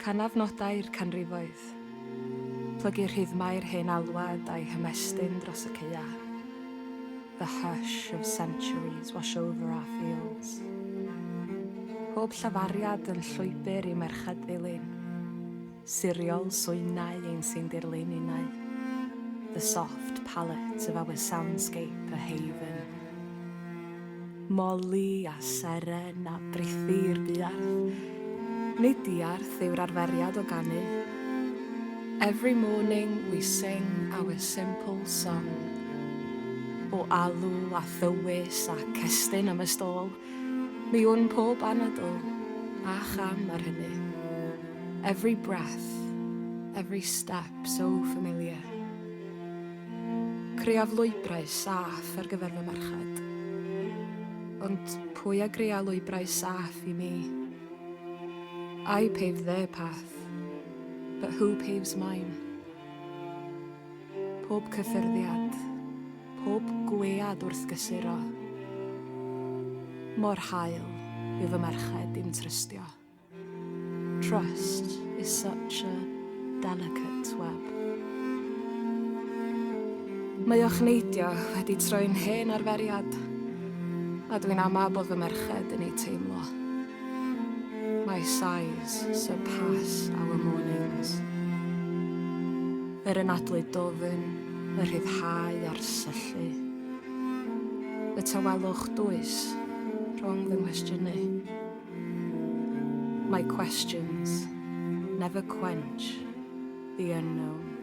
Canafnodau'r canrifoedd. Plygu rhythmau'r hen alwad a'i hymestyn dros y ceia. The hush of centuries wash over our fields. Pob llafariad yn llwybr i merched ddilyn. Siriol swynau ein sy'n dirlun unau. The soft palette of our soundscape a haven. Moli a seren a brithi'r diarth. Nid diarth yw'r arferiad o ganu. Every morning we sing our simple song. O alw a thywys a cestyn am y stôl. Mi wn pob anadl a cham ar hynny. Every breath, every step so familiar. Creaf lwybrau saff ar gyfer fy merched. Ond pwy a greu lwybrau saff i mi? I pave their path, but who paves mine? Pob cyffyrddiad, pob gwead wrth gysuro. Mor hael yw fy merched i'm trystio. Trust is such a delicate web. Mae o'ch neidio wedi troi'n hen arferiad, a dwi'n ama bod fy merched yn ei teimlo. My sighs surpass our mornings. Yr anadlu dofyn, y rhyddhau a'r syllu. Y tawelwch dwys rhwng fy nghwestiynu. My questions never quench the unknown.